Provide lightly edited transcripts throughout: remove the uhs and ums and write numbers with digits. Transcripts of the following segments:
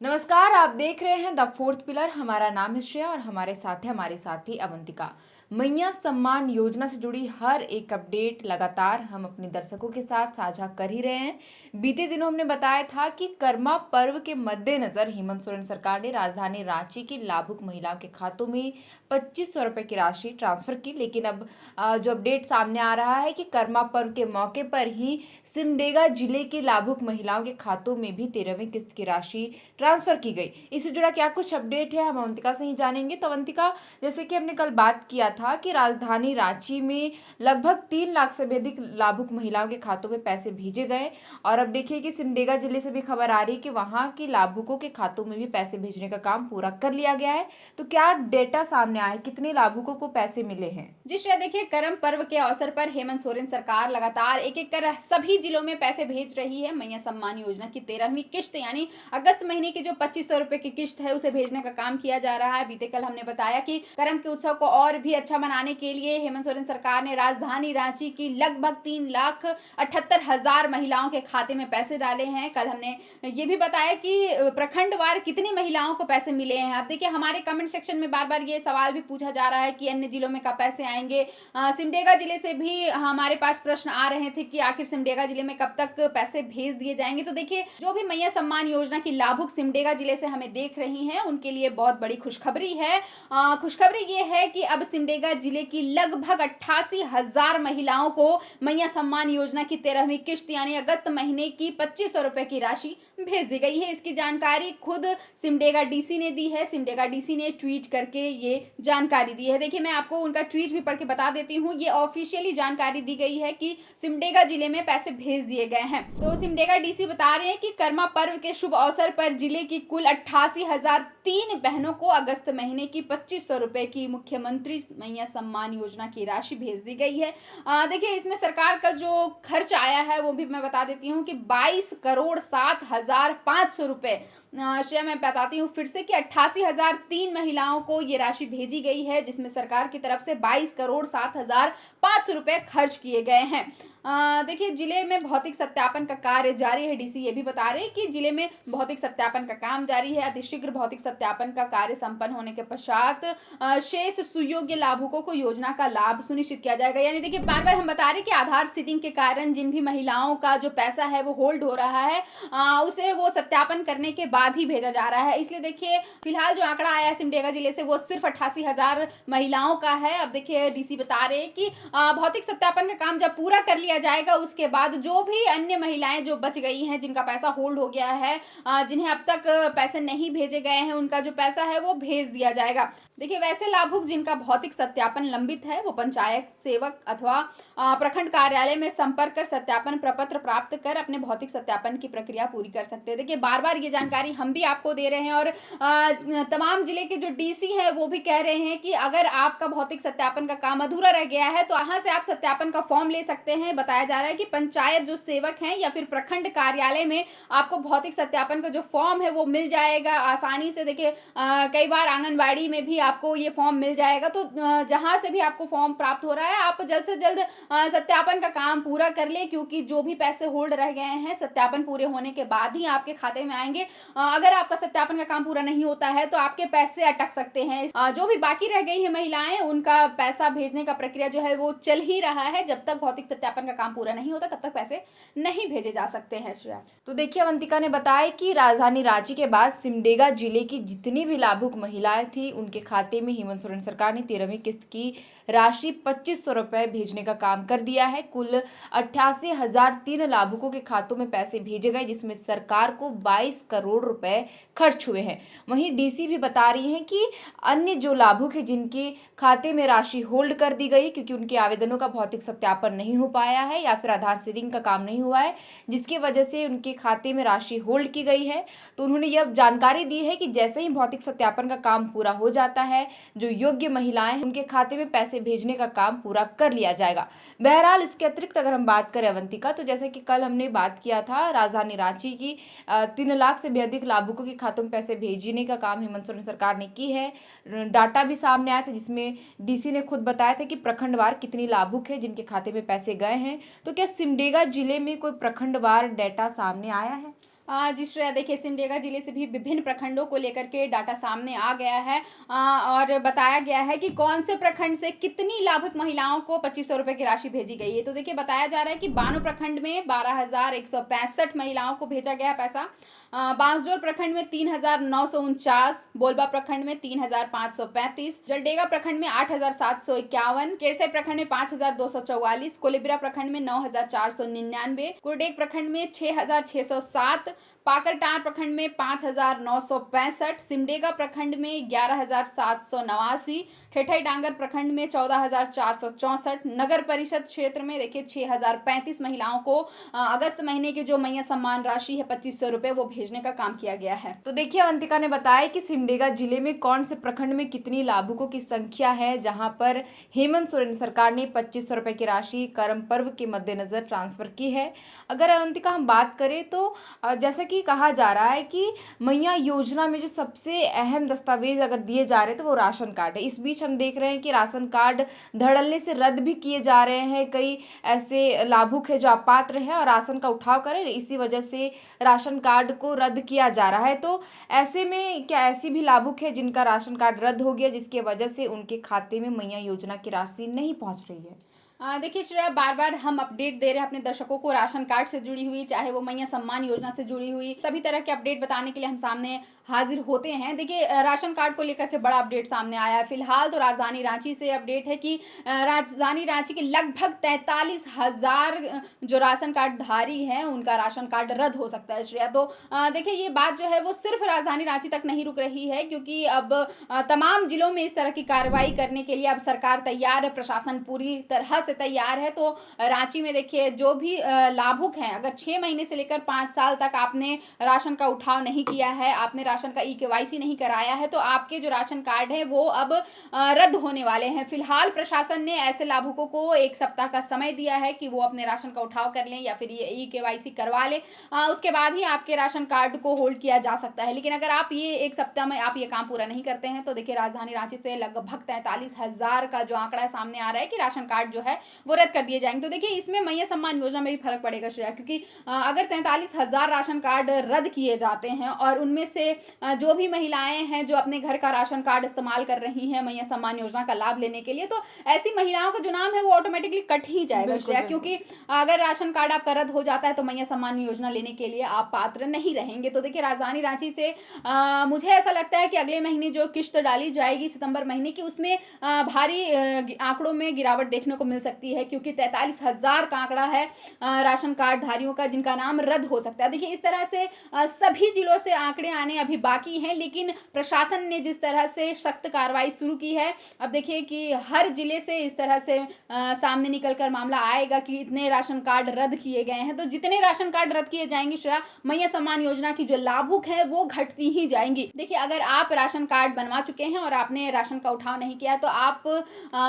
नमस्कार, आप देख रहे हैं द फोर्थ पिलर। हमारा नाम है श्रेया और हमारे साथी अवंतिका। मैया सम्मान योजना से जुड़ी हर एक अपडेट लगातार हम अपने दर्शकों के साथ साझा कर ही रहे हैं। बीते दिनों हमने बताया था कि कर्मा पर्व के मद्देनजर हेमंत सोरेन सरकार ने राजधानी रांची की लाभुक महिलाओं के खातों में 2500 रुपए की राशि ट्रांसफर की। लेकिन अब जो अपडेट सामने आ रहा है कि कर्मा पर्व के मौके पर ही सिमडेगा जिले के लाभुक महिलाओं के खातों में भी 13वीं किस्त की राशि ट्रांसफर की गई। इससे जुड़ा क्या कुछ अपडेट है हम अवंतिका से ही जानेंगे। तो अवंतिका, जैसे कि हमने कल बात किया था कि राजधानी रांची में लगभग 3 लाख से भी अधिक लाभुक महिलाओं के खातों में पैसे भेजे गए और अब देखिए कि सिमडेगा जिले से भी खबर आ रही है कि वहां की लाभुकों के खातों में भी पैसे भेजने का काम पूरा कर लिया गया है। तो क्या डेटा सामने आया है, कितने लाभुकों को पैसे मिले हैं? जी श्रेया, देखिए करम पर्व के अवसर पर हेमंत सोरेन सरकार लगातार एक एक कर सभी जिलों में पैसे भेज रही है। मैया सम्मान योजना की 13वीं किश्त यानी अगस्त महीने की जो 2500 रुपए की किश्त है उसे भेजने का काम किया जा रहा है। बीते कल हमने बताया कि करम के उत्सव को और भी अच्छा मनाने के लिए हेमंत सोरेन सरकार ने राजधानी रांची की लगभग 3,78,000 महिलाओं के खाते में पैसे डाले हैं। कल हमने ये भी बताया कि प्रखंडवार कितनी महिलाओं को पैसे मिले हैं। अब देखिए हमारे कमेंट सेक्शन में बार बार ये सवाल भी पूछा जा रहा है कि अन्य जिलों में कब पैसे आएंगे। सिमडेगा जिले से भी हमारे पास प्रश्न आ रहे थे कि आखिर सिमडेगा जिले में कब तक पैसे भेज दिए जाएंगे। तो देखिए जो भी मैया सम्मान योजना की लाभुक सिमडेगा जिले से हमें देख रही हैं उनके लिए बहुत बड़ी खुशखबरी है। खुशखबरी ये है कि अब सिमडेगा जिले की लगभग 88,000 महिलाओं को मैया सम्मान योजना की 13वीं किश्त यानी अगस्त महीने की 2500 रुपए की राशि भेज दी गई है। इसकी जानकारी खुद सिमडेगा डीसी ने दी है। सिमडेगा डीसी ने ट्वीट करके ये जानकारी दी है। देखिए मैं आपको उनका ट्वीट भी पढ़ के बता देती हूँ। ये ऑफिशियली जानकारी दी गई है कि सिमडेगा जिले में पैसे भेज दिए गए हैं। तो सिमडेगा डीसी बता रहे हैं कि कर्मा पर्व के शुभ अवसर पर जिले की कुल 88,003 बहनों को अगस्त महीने की 2500 रुपए की मुख्यमंत्री मैया सम्मान योजना की राशि भेज दी गई है। देखिए इसमें सरकार का जो खर्च आया है वो भी मैं बता देती हूँ कि 22,07,500 रुपए। श्रेया मैं बताती हूँ फिर से कि 88,003 महिलाओं को ये राशि भेजी गई है, जिसमें सरकार की तरफ से 22,07,500 रुपए खर्च किए गए हैं। देखिए जिले में भौतिक सत्यापन का कार्य जारी है। डीसी ये भी बता रहे हैं कि जिले में भौतिक सत्यापन का काम जारी है। अतिशीघ्र भौतिक सत्यापन का कार्य संपन्न होने के पश्चात शेष सुयोग्य लाभुकों को योजना का लाभ सुनिश्चित किया जाएगा। यानी देखिए बार बार हम बता रहे हैं कि आधार सीडिंग के कारण जिन भी महिलाओं का जो पैसा है वो होल्ड हो रहा है उसे वो सत्यापन करने के बाद ही भेजा जा रहा है। इसलिए देखिए फिलहाल जो आंकड़ा आया है सिमडेगा जिले से वो सिर्फ 88,000 महिलाओं का है। अब देखिए डीसी बता रहे हैं कि भौतिक सत्यापन का काम जब पूरा कर लिया जाएगा उसके बाद जो भी अन्य महिलाएं जो बच गई हैं, जिनका पैसा होल्ड हो गया है, जिन्हें अब तक पैसे नहीं भेजे गए हैं, उनका जो पैसा है वो भेज दिया जाएगा। देखिए वैसे लाभुक जिनका भौतिक सत्यापन लंबित है वो पंचायत सेवक अथवा प्रखंड कार्यालय में संपर्क कर सत्यापन प्रपत्र प्राप्त कर अपने भौतिक सत्यापन की प्रक्रिया पूरी कर सकते हैं। देखिए बार बार ये जानकारी हम भी आपको दे रहे हैं और तमाम जिले के जो डीसी हैं वो भी कह रहे हैं कि अगर आपका भौतिक सत्यापन का काम अधूरा रह गया है तो यहाँ से आप सत्यापन का फॉर्म ले सकते हैं। बताया जा रहा है कि पंचायत जो सेवक हैं या फिर प्रखंड कार्यालय में आपको भौतिक सत्यापन का जो फॉर्म है वो मिल जाएगा आसानी से। देखिए कई बार आंगनबाड़ी में भी आपको ये फॉर्म मिल जाएगा। तो जहां से भी आपको फॉर्म प्राप्त हो रहा है आप जल्द से जल्द सत्यापन का काम पूरा कर ले, क्योंकि जो भी पैसे होल्ड रह गए हैं सत्यापन पूरे होने के बाद ही आपके खाते में आएंगे। अगर आपका सत्यापन का काम पूरा नहीं होता है तो आपके पैसे अटक सकते हैं। जो भी बाकी रह गई है महिलाएं उनका पैसा भेजने का प्रक्रिया जो है वो चल ही रहा है। जब तक भौतिक सत्यापन का काम पूरा नहीं होता तब तक पैसे नहीं भेजे जा सकते हैं। श्रेया, तो देखिए अवंतिका ने बताया कि राजधानी रांची के बाद सिमडेगा जिले की जितनी भी लाभुक महिलाएं थी उनके खाते में हेमंत सोरेन सरकार ने 13वीं किस्त की राशि 2500 रुपए भेजने का काम कर दिया है। कुल 88,003 लाभुकों के खातों में पैसे भेजे गए, जिसमें सरकार को 22 करोड़ रुपए खर्च हुए हैं। वहीं डीसी भी बता रही हैं कि अन्य जो लाभुक हैं जिनके खाते में राशि होल्ड कर दी गई क्योंकि उनके आवेदनों का भौतिक सत्यापन नहीं हो पाया है या फिर आधार सीडिंग का काम नहीं हुआ है, जिसकी वजह से उनके खाते में राशि होल्ड की गई है। तो उन्होंने यह जानकारी दी है कि जैसे ही भौतिक सत्यापन का काम पूरा हो जाता है जो योग्य महिलाएं उनके खाते में पैसे भेजने का काम पूरा कर लिया जाएगा। बहरहाल इसके अतिरिक्त अगर हम बात करें अवंतिका, तो जैसे कि कल हमने बात किया था राजधानी रांची की 3 लाख से भी अधिक लाभुकों के खातों में पैसे भेजने का काम हेमंत सोरेन सरकार ने की है। डाटा भी सामने आया था जिसमें डीसी ने खुद बताया था कि प्रखंडवार कितनी लाभुक है जिनके खाते में पैसे गए हैं। तो क्या सिमडेगा जिले में कोई प्रखंडवार डाटा सामने आया है? जी श्रेया, देखिए सिमडेगा जिले से भी विभिन्न प्रखंडों को लेकर के डाटा सामने आ गया है और बताया गया है कि कौन से प्रखंड से कितनी लाभुक महिलाओं को 2500 रुपए की राशि भेजी गई है। तो देखिए बताया जा रहा है कि बानो प्रखंड में 12,165 महिलाओं को भेजा गया पैसा, बांसजोर प्रखंड में 3,949, बोलबा प्रखंड में 3,535, जलडेगा प्रखंड में 8,751, केरसे प्रखंड में 5,244, कोलेबिरा प्रखंड में 9,499, कुरडेग प्रखंड में 6,607, पाकरटार प्रखंड में 5,965, सिमडेगा प्रखंड में 11,789, ठेठई डांगर प्रखंड में 14,464, नगर परिषद क्षेत्र में देखिए 6,035 महिलाओं को अगस्त महीने की जो मैया सम्मान राशि है 2500 रुपए वो भेजने का काम किया गया है। तो देखिए अवंतिका ने बताया कि सिमडेगा जिले में कौन से प्रखंड में कितनी लाभुकों की संख्या है जहां पर हेमंत सोरेन सरकार ने 2500 रुपए की राशि करम पर्व के मद्देनजर ट्रांसफर की है। अगर अवंतिका हम बात करें तो जैसा कि कहा जा रहा है कि मैया योजना में जो सबसे अहम दस्तावेज अगर दिए जा रहे हैं तो वो राशन कार्ड है। इस बीच हम देख रहे हैं कि राशन कार्ड धड़ल्ले से रद्द भी किए जा रहे हैं। कई ऐसे लाभुक है जो अपात्र है और राशन का उठाव करें, इसी वजह से राशन कार्ड को रद्द किया जा रहा है। तो ऐसे में क्या ऐसी भी लाभुक है जिनका राशन कार्ड रद्द हो गया जिसकी वजह से उनके खाते में मैया योजना की राशि नहीं पहुंच रही है? देखिए श्रेया, बार बार हम अपडेट दे रहे हैं अपने दर्शकों को, राशन कार्ड से जुड़ी हुई, चाहे वो मैया सम्मान योजना से जुड़ी हुई, सभी तरह के अपडेट बताने के लिए हम सामने हाजिर होते हैं। देखिए राशन कार्ड को लेकर के बड़ा अपडेट सामने आया है। फिलहाल तो राजधानी रांची से अपडेट है कि राजधानी रांची के लगभग 43,000 जो राशन कार्ड धारी हैं उनका राशन कार्ड रद्द हो सकता है श्रेया। तो देखिए ये बात जो है वो सिर्फ राजधानी रांची तक नहीं रुक रही है, क्योंकि अब तमाम जिलों में इस तरह की कार्रवाई करने के लिए अब सरकार तैयार है, प्रशासन पूरी तरह से तैयार है। तो रांची में देखिए जो भी लाभुक हैं, अगर 6 महीने से लेकर 5 साल तक आपने राशन का उठाव नहीं किया है, आपने राशन का ई-केवाईसी नहीं कराया है, तो आपके जो राशन कार्ड है वो अब रद्द होने वाले हैं। फिलहाल प्रशासन ने ऐसे लाभुकों को 1 सप्ताह का समय दिया है कि वो अपने राशन का उठाव कर लें या फिर ये ई-केवाईसी करवा लें, उसके बाद ही आपके राशन कार्ड को होल्ड किया जा सकता है। लेकिन अगर आप ये 1 सप्ताह में आप ये काम पूरा नहीं करते हैं तो देखिए राजधानी रांची से लगभग 43,000 का जो आंकड़ा सामने आ रहा है कि राशन कार्ड जो है वो रद्द कर दिए जाएंगे। तो देखिए इसमें मैया सम्मान योजना में भी फर्क पड़ेगा श्रेया, क्योंकि अगर 43,000 राशन कार्ड रद्द किए जाते हैं और उनमें से जो भी महिलाएं हैं जो अपने घर का राशन कार्ड इस्तेमाल कर रही हैं मैया सम्मान योजना का लाभ लेने के लिए, तो ऐसी महिलाओं का जो नाम है वो ऑटोमेटिकली कट ही जाएगा श्रेया, क्योंकि अगर राशन कार्ड आपका रद्द हो जाता है तो मैया सम्मान योजना लेने के लिए आप पात्र नहीं रहेंगे। तो देखिए राजधानी रांची से मुझे ऐसा लगता है कि अगले महीने जो किश्त डाली जाएगी सितंबर महीने की, उसमें भारी आंकड़ों में गिरावट देखने को मिल सकती है, क्योंकि 43,000 का आंकड़ा है राशन कार्ड धारियों का जिनका नाम रद्द हो सकता है। देखिए इस तरह से सभी जिलों से आंकड़े आने अभी बाकी हैं, लेकिन प्रशासन ने जिस तरह से सख्त कार्रवाई शुरू की है, अब देखिए कि हर जिले से इस तरह से सामने निकलकर मामला आएगा कि इतने राशन कार्ड रद्द किए गए हैं। तो जितने राशन कार्ड रद्द किए जाएंगे श्रेया, मैया सम्मान योजना की जो लाभुक है वो घटती ही जाएंगी। देखिए अगर आप राशन कार्ड बनवा चुके हैं और आपने राशन का उठाव नहीं किया तो आप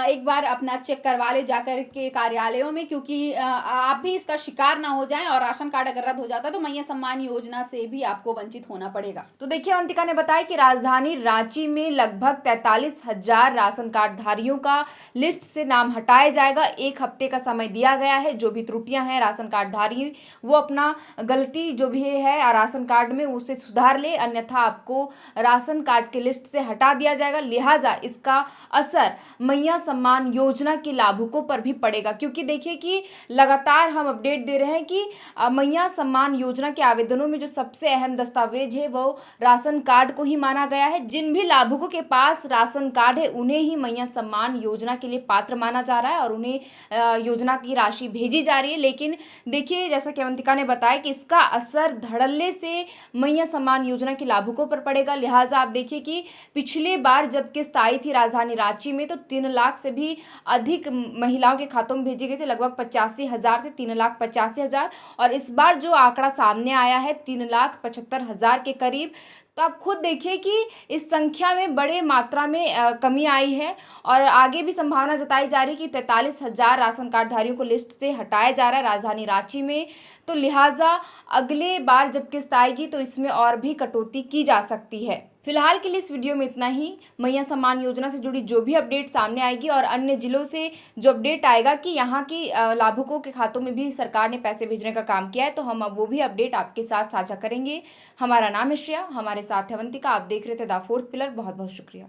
एक बार अपना चेक करवा ले जाकर के कार्यालयों में, क्योंकि आप भी इसका शिकार ना हो जाएं और राशन कार्ड अगर रद्द हो जाता है तो मैया सम्मान योजना से भी आपको वंचित होना पड़ेगा। तो देखिए अवंतिका ने बताया कि राजधानी रांची में लगभग 43,000 राशन कार्ड धारियों का लिस्ट से नाम हटाया जाएगा। 1 हफ्ते का समय दिया गया है। जो भी त्रुटियां हैं राशन कार्ड धारी वो अपना गलती जो भी है राशन कार्ड में उसे सुधार ले, अन्यथा आपको राशन कार्ड के लिस्ट से हटा दिया जाएगा। लिहाजा इसका असर मैया सम्मान योजना के लाभुकों पर भी पड़ेगा, क्योंकि देखिए कि लगातार हम अपडेट दे रहे हैं कि मैया सम्मान योजना के आवेदनों में जो सबसे अहम दस्तावेज है वो राशन कार्ड को ही माना गया है। जिन भी लाभुकों के पास राशन कार्ड है उन्हें ही मैया सम्मान योजना के लिए पात्र माना जा रहा है और उन्हें योजना की राशि भेजी जा रही है। लेकिन देखिए जैसा कि अवंतिका ने बताया कि इसका असर धड़ल्ले से मैया सम्मान योजना के लाभुकों पर पड़ेगा। लिहाजा आप देखिए कि पिछले बार जब किस्त आई थी राजधानी रांची में तो 3 लाख से भी अधिक महिलाओं के खातों में भेजी गई थी, लगभग 85,000 से 3,85,000, और इस बार जो आंकड़ा सामने आया है 3,75,000 के करीब। तो आप खुद देखिए कि इस संख्या में बड़े मात्रा में कमी आई है और आगे भी संभावना जताई जा रही है कि 43,000 राशन कार्ड धारियों को लिस्ट से हटाया जा रहा है। राजधानी रांची में तो लिहाजा अगले बार जब किस्त आएगी तो इसमें और भी कटौती की जा सकती है। फिलहाल के लिए इस वीडियो में इतना ही। मैया सम्मान योजना से जुड़ी जो भी अपडेट सामने आएगी और अन्य जिलों से जो अपडेट आएगा कि यहाँ की लाभुकों के खातों में भी सरकार ने पैसे भेजने का काम किया है, तो हम अब वो भी अपडेट आपके साथ साझा करेंगे। हमारा नाम है श्रेया, हमारे साथ है अवंतिका। आप देख रहे थे द फोर्थ पिलर। बहुत बहुत शुक्रिया।